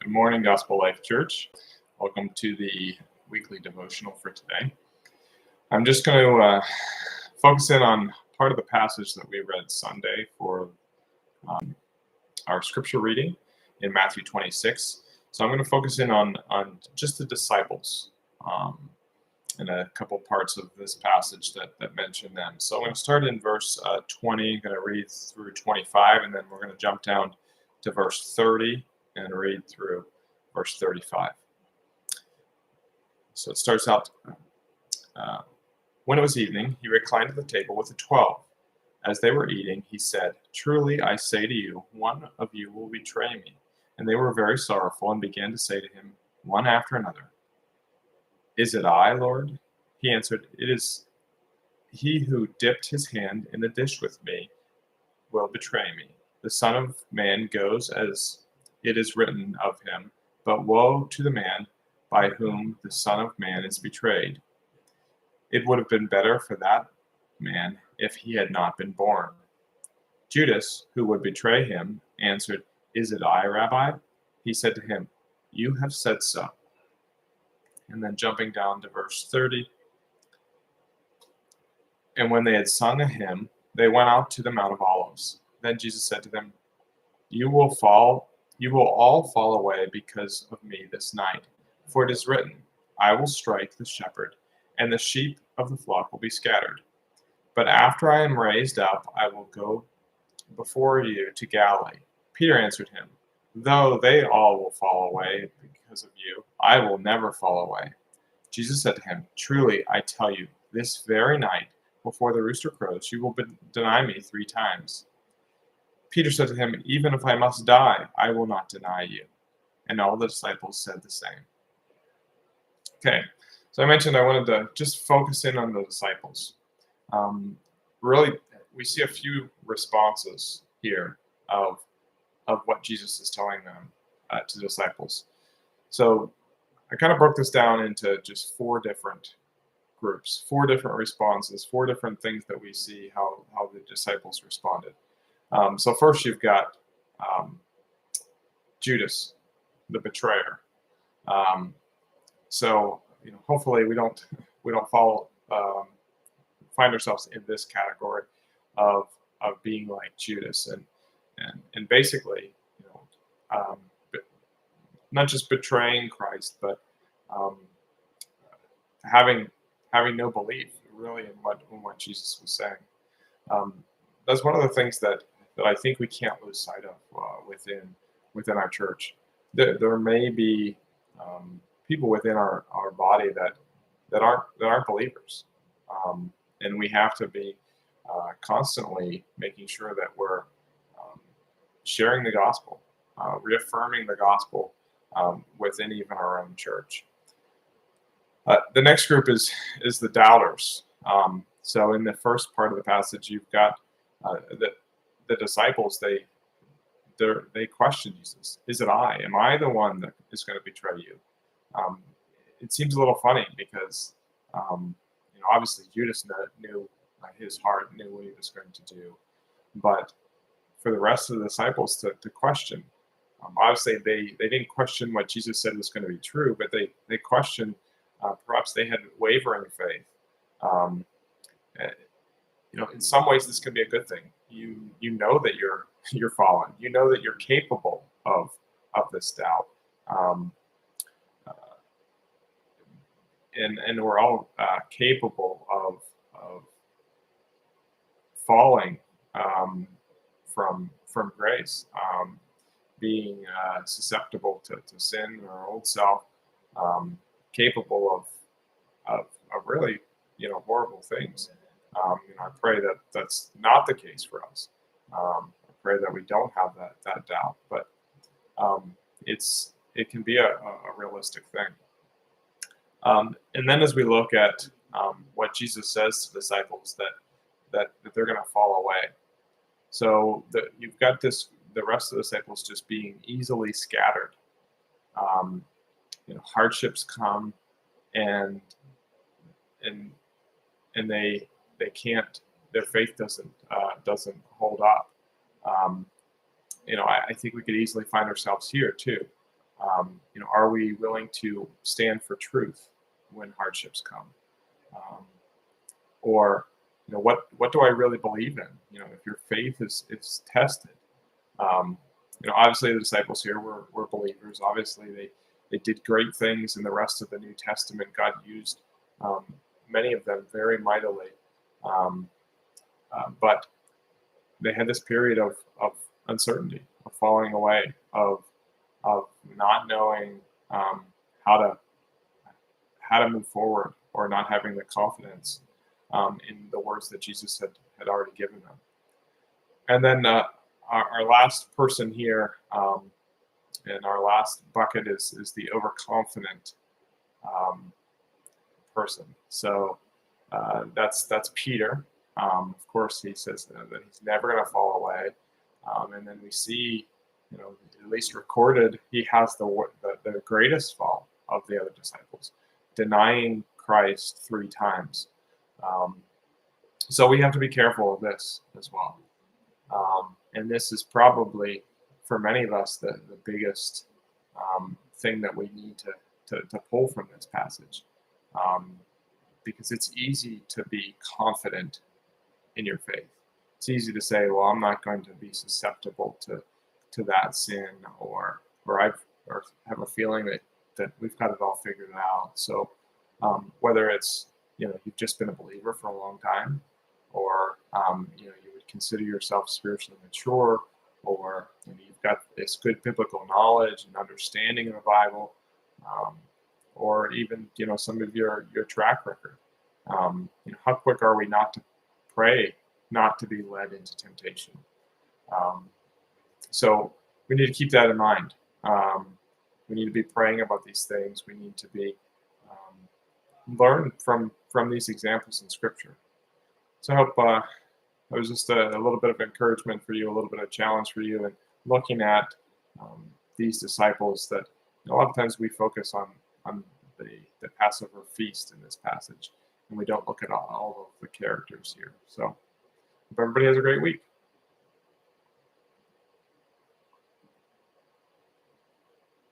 Good morning, Gospel Life Church. Welcome to the weekly devotional for today. I'm just going to focus in on part of the passage that we read Sunday for our scripture reading in Matthew 26. So I'm going to focus in on just the disciples and a couple parts of this passage that mention them. So I'm going to start in verse 20, I'm going to read through 25, and then we're going to jump down to verse 30 and read through verse 35. So it starts out, when it was evening, he reclined at the table with the 12. As they were eating, he said, "Truly I say to you, one of you will betray me." And they were very sorrowful and began to say to him, one after another, "Is it I, Lord?" He answered, "It is he who dipped his hand in the dish with me will betray me. The Son of Man goes as it is written of him, but woe to the man by whom the Son of Man is betrayed. It would have been better for that man if he had not been born." Judas, who would betray him, answered, "Is it I, Rabbi?" He said to him, "You have said so." And then jumping down to verse 30, and when they had sung a hymn, they went out to the Mount of Olives. Then Jesus said to them, You will all fall away because of me this night. For it is written, I will strike the shepherd, and the sheep of the flock will be scattered. But after I am raised up, I will go before you to Galilee. Peter answered him, Though they all will fall away because of you, I will never fall away. Jesus said to him, Truly, I tell you, this very night, before the rooster crows, you will deny me 3 times. Peter said to him, Even if I must die, I will not deny you. And all the disciples said the same. Okay, so I mentioned I wanted to just focus in on the disciples. Really, we see a few responses here of what Jesus is telling them to the disciples. So I kind of broke this down into just 4 different groups, 4 different responses, 4 different things that we see how the disciples responded. So first you've got Judas, the betrayer. So hopefully we don't find ourselves in this category of being like Judas and basically not just betraying Christ, but having no belief really in what Jesus was saying. That's one of the things that I think we can't lose sight of within our church. There may be people within our body that aren't believers, and we have to be constantly making sure that we're sharing the gospel, reaffirming the gospel within even our own church. The next group is the doubters. So in the first part of the passage, you've got the disciples. They question Jesus. Is it I? Am I the one that is going to betray you? It seems a little funny because obviously Judas knew his heart, knew what he was going to do, but for the rest of the disciples to question, obviously they didn't question what Jesus said was going to be true, but they questioned. Perhaps they had wavering faith. In some ways, this can be a good thing. You know that you're fallen. You know that you're capable of this doubt. And we're all capable of falling from grace, being susceptible to sin or our old self, capable of really horrible things. I pray that that's not the case for us. I pray that we don't have that doubt, but it can be a realistic thing. And then as we look at what Jesus says to disciples, that they're going to fall away. So you've got the rest of the disciples just being easily scattered. Hardships come, and they can't. Their faith doesn't hold up. I think we could easily find ourselves here too. Are we willing to stand for truth when hardships come? Or what do I really believe in? If your faith is tested. Obviously the disciples here were believers. Obviously they did great things in the rest of the New Testament. God used um, many of them very mightily. Um, but they had this period of uncertainty, of falling away, of not knowing um, how to move forward, or not having the confidence in the words that Jesus had already given them. And then our last person here, and our last bucket is the overconfident um, person. So that's Peter. Of course, he says that he's never going to fall away. And then we see, at least recorded, he has the greatest fall of the other disciples, denying Christ 3 times. So we have to be careful of this as well. And this is probably, for many of us, the biggest thing that we need to pull from this passage. Because it's easy to be confident in your faith. It's easy to say, well, I'm not going to be susceptible to that sin, or have a feeling that we've got it all figured out. So whether it's you've just been a believer for a long time, or you would consider yourself spiritually mature, or you've got this good biblical knowledge and understanding of the Bible, or even some of your track record. How quick are we not to pray, not to be led into temptation? So we need to keep that in mind. We need to be praying about these things. We need to be learn from these examples in Scripture. So I hope it was just a little bit of encouragement for you, a little bit of challenge for you, and looking at these disciples. That a lot of times we focus on the Passover feast in this passage, and we don't look at all of the characters here. So hope everybody has a great week.